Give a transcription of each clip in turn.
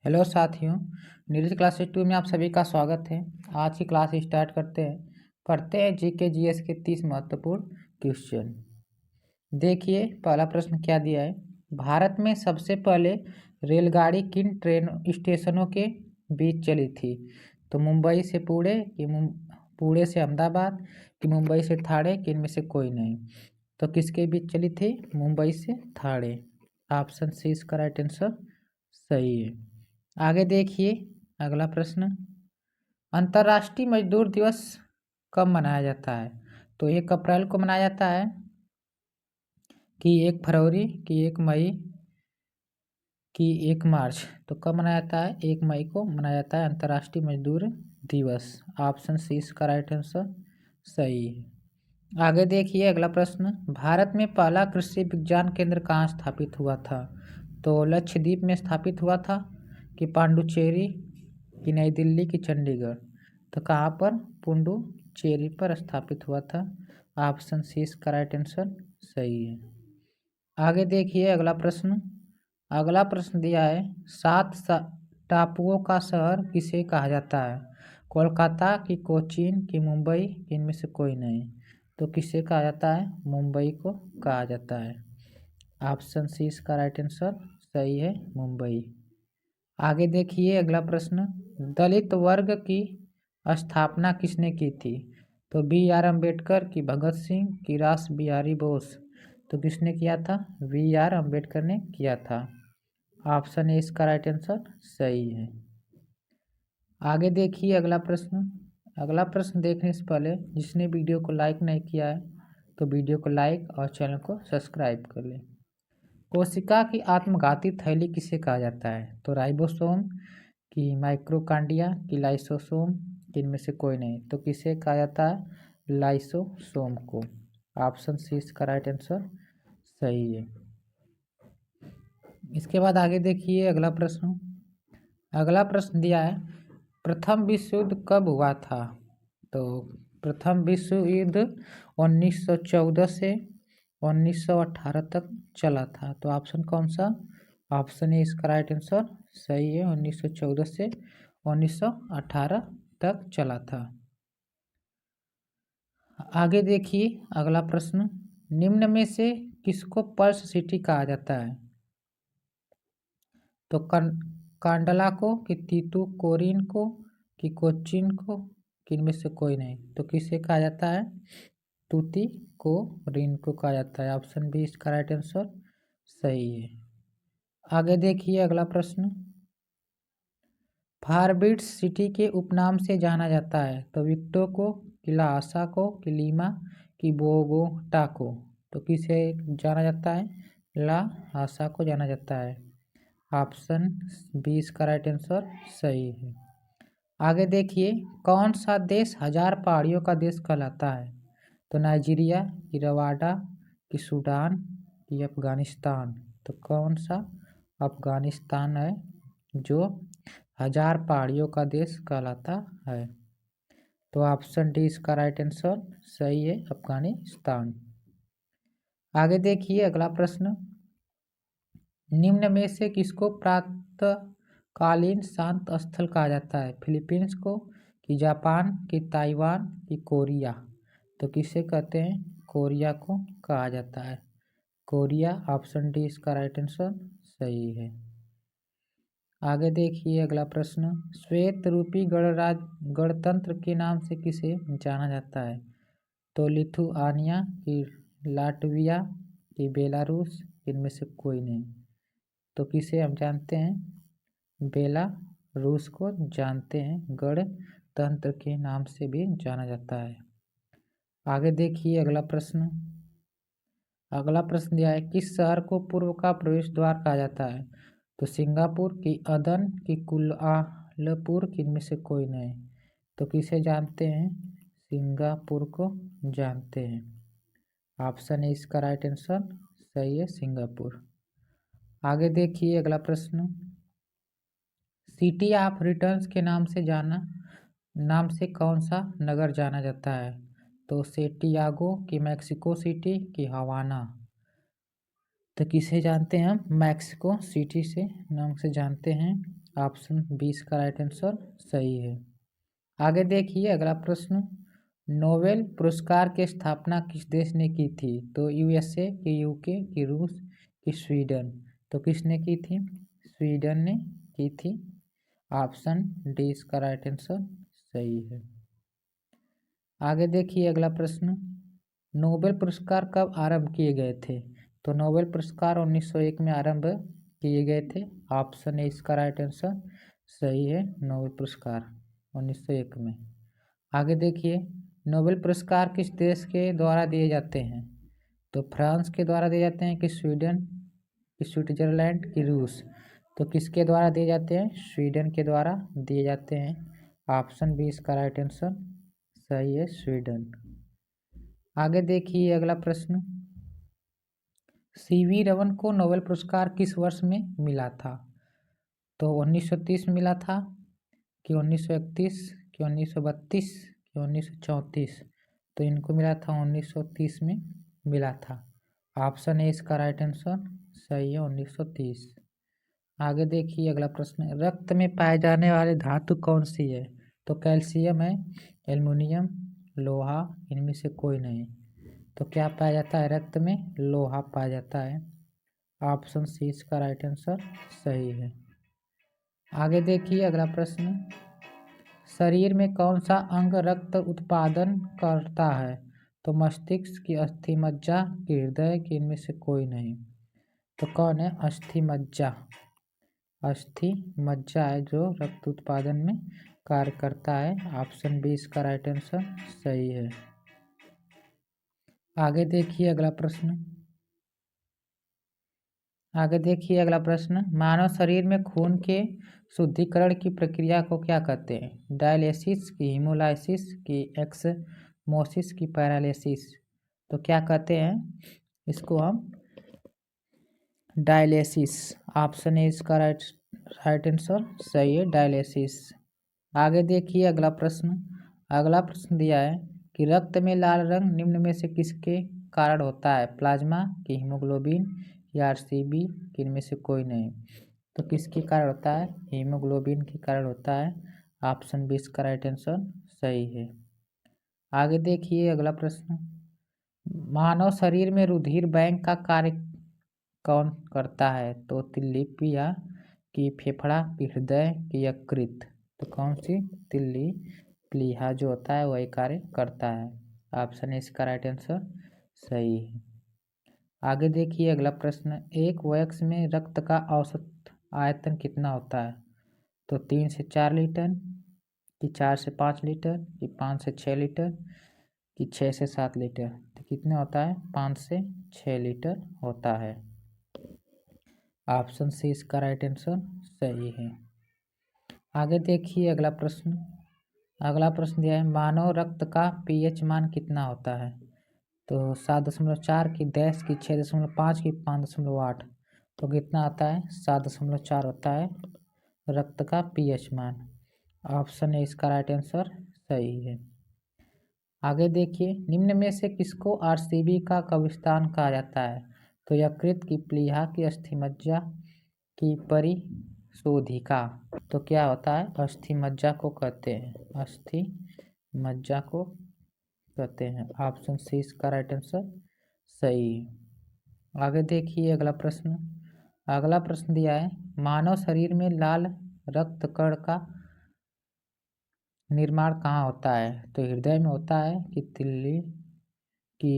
Hello साथियों, Neeraj classes 2 में आप सभी का स्वागत है। आज की क्लास स्टार्ट करते हैं। पढ़ते हैं जीके जीएस के 30 महत्वपूर्ण क्वेश्चन। देखिए पहला प्रश्न क्या दिया है। भारत में सबसे पहले रेलगाड़ी किन ट्रेन स्टेशनों के बीच चली थी? तो मुंबई से पुणे कि पुणे से अहमदाबाद कि मुंबई से ठाणे कि इनमें से कोई नहीं। तो किसके बीच चली थी? मुंबई से ठाणे। ऑप्शन सी इसका राइट आंसर सही है। आगे देखिए अगला प्रश्न। अंतर्राष्ट्रीय मजदूर दिवस कब मनाया जाता है? तो 1 अप्रैल को मनाया जाता है कि 1 फरवरी कि 1 मई कि 1 मार्च? तो कब मनाया जाता है? 1 मई को मनाया जाता है अंतर्राष्ट्रीय मजदूर दिवस। ऑप्शन सी इसका राइट आंसर सही है। आगे देखिए अगला प्रश्न। भारत में पहला कृषि विज्ञान केंद्र कहाँ स्थापित हुआ था? तो लक्षद्वीप में स्थापित हुआ था कि पांडुचेरी कि नई दिल्ली कि चंडीगढ़? तो कहाँ पर? पुडुचेरी पर स्थापित हुआ था। ऑप्शन सी इसका राइट आंसर सही है। आगे देखिए अगला प्रश्न। अगला प्रश्न दिया है 7 टापुओं का शहर किसे कहा जाता है? कोलकाता कि कोचीन कि मुंबई कि इनमें से कोई नहीं? तो किसे कहा जाता है? मुंबई को कहा जाता है। ऑप्शन सी इसका राइट आंसर सही है, मुंबई। आगे देखिए अगला प्रश्न। दलित वर्ग की स्थापना किसने की थी? तो BR अम्बेडकर कि भगत सिंह कि रास बिहारी बोस? तो किसने किया था? BR अम्बेडकर ने किया था। ऑप्शन ए इसका राइट आंसर सही है। आगे देखिए अगला प्रश्न। अगला प्रश्न देखने से पहले जिसने वीडियो को लाइक नहीं किया है तो वीडियो को लाइक और चैनल को सब्सक्राइब कर ले। कोशिका की आत्मघाती थैली किसे कहा जाता है? तो राइबोसोम कि माइक्रोकांडिया कि लाइसोसोम कि इनमें से कोई नहीं? तो किसे कहा जाता है? लाइसोसोम को। ऑप्शन सी इसका राइट आंसर सही है। इसके बाद आगे देखिए अगला प्रश्न। अगला प्रश्न दिया है प्रथम विश्व युद्ध कब हुआ था? तो प्रथम विश्व युद्ध 1914 से 1918 तक चला था। तो ऑप्शन कौन सा? ऑप्शन ए इसका राइट आंसर सही है, 1914 से 1918 तक चला था। आगे देखिए अगला प्रश्न। निम्न में से किसको पर्स सिटी कहा जाता है? तो कांडला को कि तीतुकोरिन को कि कोच्चिन को कि इनमें से कोई नहीं? तो किसे कहा जाता है? तूतीकोरिन को कहा जाता है। ऑप्शन बी इसका राइट आंसर सही है। आगे देखिए अगला प्रश्न। फारबिट्स सिटी के उपनाम से जाना जाता है? तो विक्टो को कि लासा को कि लीमा कि बोगोटा को? तो किसे जाना जाता है? ला आसा को जाना जाता है। ऑप्शन बी इसका राइट आंसर सही है। आगे देखिए कौन सा देश 1000 पहाड़ियों का देश कहलाता है? तो नाइजीरिया कि रवांडा कि सूडान कि अफगानिस्तान? तो कौन सा? अफगानिस्तान है जो 1000 पहाड़ियों का देश कहलाता है। तो ऑप्शन डी इसका राइट आंसर सही है, अफगानिस्तान। आगे देखिए अगला प्रश्न। निम्न में से किसको प्रातःकालीन शांत स्थल कहा जाता है? फिलीपींस को कि जापान कि ताइवान कि कोरिया? तो किसे कहते हैं? कोरिया को कहा जाता है। कोरिया। ऑप्शन डी इसका राइट आंसर सही है। आगे देखिए अगला प्रश्न। श्वेत रूपी गणतंत्र के नाम से किसे जाना जाता है? तो लिथुआनिया कि लाटविया कि बेलारूस? इनमें से कोई नहीं? तो किसे हम जानते हैं? बेलारूस को जानते हैं, गणतंत्र के नाम से भी जाना जाता है। आगे देखिए अगला प्रश्न। अगला प्रश्न दिया है किस शहर को पूर्व का प्रवेश द्वार कहा जाता है? तो सिंगापुर कि अदन कि कुआलालंपुर कि इनमें से कोई नहीं? तो किसे जानते हैं? सिंगापुर को जानते हैं। ऑप्शन है इसका राइट आंसर सही है, सिंगापुर। आगे देखिए अगला प्रश्न। सिटी ऑफ रिटर्न्स के नाम से कौन सा नगर जाना जाता है? तो सेंटियागो कि मैक्सिको सिटी कि हवाना? तो किसे जानते हैं हम? मैक्सिको सिटी से नाम से जानते हैं। ऑप्शन 20 का राइट आंसर सही है। आगे देखिए अगला प्रश्न, नोबेल पुरस्कार की स्थापना किस देश ने की थी? तो यूएसए की, यूके की, रूस की, स्वीडन। तो किसने की थी? स्वीडन ने की थी। ऑप्शन डी इसका राइट आंसर सही है। आगे देखिए अगला प्रश्न, नोबेल पुरस्कार कब आरंभ किए गए थे? तो नोबेल पुरस्कार 1901 में आरंभ किए गए थे। ऑप्शन ए इसका राइट आंसर सही है, नोबेल पुरस्कार 1901 में। आगे देखिए, नोबेल पुरस्कार किस देश के द्वारा दिए जाते हैं? तो फ्रांस के द्वारा दिए जाते हैं कि स्वीडन कि स्विट्जरलैंड की, रूस। तो किसके द्वारा दिए जाते हैं? स्वीडन के द्वारा दिए जाते हैं। ऑप्शन बी इसका राइट आंसर सही है, स्वीडन। आगे देखिए अगला प्रश्न, सीवी रमन को नोबेल पुरस्कार किस वर्ष में मिला था? तो 1930 में मिला था कि 1931 कि 1932 कि 1934? तो इनको मिला था 1930 में मिला था। ऑप्शन ए इसका राइट आंसर सही है, 1930। आगे देखिए अगला प्रश्न, रक्त में पाए जाने वाली धातु कौन सी है? तो कैल्शियम है, एल्युमिनियम, लोहा, इनमें से कोई नहीं। तो क्या पाया जाता है रक्त में? लोहा पाया जाता है। ऑप्शन सी इसका राइट आंसर सही है। आगे देखिए अगला प्रश्न, शरीर में कौन सा अंग रक्त उत्पादन करता है? तो मस्तिष्क की, अस्थि मज्जा की, हृदय की, इनमें से कोई नहीं। तो कौन है? अस्थि मज्जा। अस्थि मज्जा है जो रक्त उत्पादन में कार्य करता है। ऑप्शन बी इसका राइट आंसर सही है। आगे देखिए अगला प्रश्न, मानव शरीर में खून के शुद्धिकरण की प्रक्रिया को क्या कहते हैं? डायलिसिस की, हीमोलाइसिस की, एक्समोसिस की, पैरालिसिस? तो क्या कहते हैं इसको हम? डायलिसिस। ऑप्शन ए इसका राइट आंसर सही है, डायलिसिस। आगे देखिए अगला प्रश्न दिया है कि रक्त में लाल रंग निम्न में से किसके कारण होता है? प्लाज्मा की, हीमोग्लोबिन या आरसीबी की, इनमें से कोई नहीं। तो किसके कारण होता है? हीमोग्लोबिन के कारण होता है। ऑप्शन बी इसका राइट आंसर सही है। आगे देखिए अगला प्रश्न, मानव शरीर में रुधिर बैंक का कार्य कौन करता है? तो तिल्ली, प्लीहा की, फेफड़ा की, हृदय की, यकृत? तो कौन सी? तिल्ली प्लीहा जो होता है वही कार्य करता है। ऑप्शन ए इसका राइट आंसर सही है। आगे देखिए अगला प्रश्न, एक वयस्क में रक्त का औसत आयतन कितना होता है? तो 3 से 4 लीटर कि 4 से 5 लीटर कि 5 से 6 लीटर कि 6 से 7 लीटर? तो कितने होता है? 5 से 6 लीटर होता है। ऑप्शन सी इसका राइट आंसर सही है। आगे देखिए अगला प्रश्न दिया है, मानव रक्त का पीएच मान कितना होता है? तो 7.4 की, 10 की, 6.5 की, 5.8? तो कितना आता है? 7.4 होता है रक्त का पीएच मान। ऑप्शन ए इसका राइट आंसर सही है। आगे देखिए, निम्न में से किसको आरसीबी का कब्रिस्तान कहा जाता है? तो यकृत की, प्लीहा की, अस्थिमज्जा की, परिशोधिका? तो क्या होता है? अस्थिमज्जा को कहते हैं, अस्थिमज्जा को कहते हैं। ऑप्शन सी इसका राइट आंसर सही है। आगे देखिए अगला प्रश्न दिया है, मानव शरीर में लाल रक्त कण का निर्माण कहाँ होता है? तो हृदय में होता है कि तिल्ली की,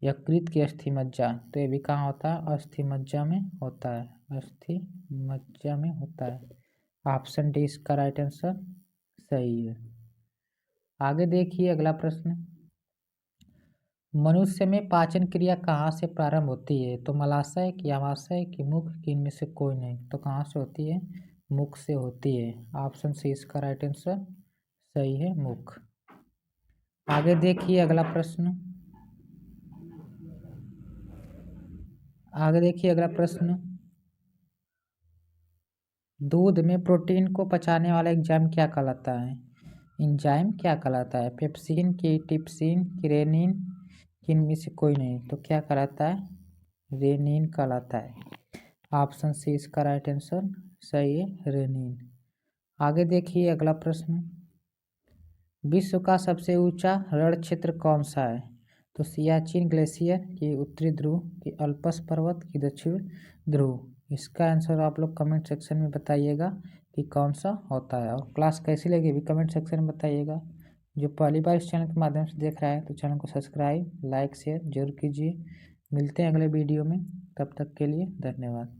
यकृत की, अस्थिमज्जा? तो ये भी कहाँ होता है? अस्थिमज्जा में होता है, अस्थिमज्जा में होता है। ऑप्शन डी इसका राइट आंसर सही है। आगे देखिए अगला प्रश्न, मनुष्य में पाचन क्रिया कहाँ से प्रारंभ होती है? तो मलाशय की, आमाशय की, मुख की, इनमें से कोई नहीं। तो कहाँ से होती है? मुख से होती है। ऑप्शन सी इसका राइट आंसर सही है, मुख। आगे देखिए अगला प्रश्न, दूध में प्रोटीन को पचाने वाला एंजाइम क्या कहलाता है? पेप्सिन की, टिप्सिन की, रेनिन की, इनमें से कोई नहीं। तो क्या कहलाता है? रेनिन कहलाता है। ऑप्शन सी इसका राइट आंसर सही है रेनिन। आगे देखिए अगला प्रश्न, विश्व का सबसे ऊंचा रण क्षेत्र कौन सा है? तो सियाचिन ग्लेशियर की उत्तरी ध्रुव की अल्पस पर्वत की दक्षिण ध्रुव। इसका आंसर आप लोग कमेंट सेक्शन में बताइएगा कि कौन सा होता है, और क्लास कैसी लगी भी कमेंट सेक्शन में बताइएगा। जो पहली बार इस चैनल के माध्यम से देख रहा है तो चैनल को सब्सक्राइब लाइक शेयर जरूर कीजिए। मिलते हैं अगले वीडियो में, तब तक के लिए धन्यवाद।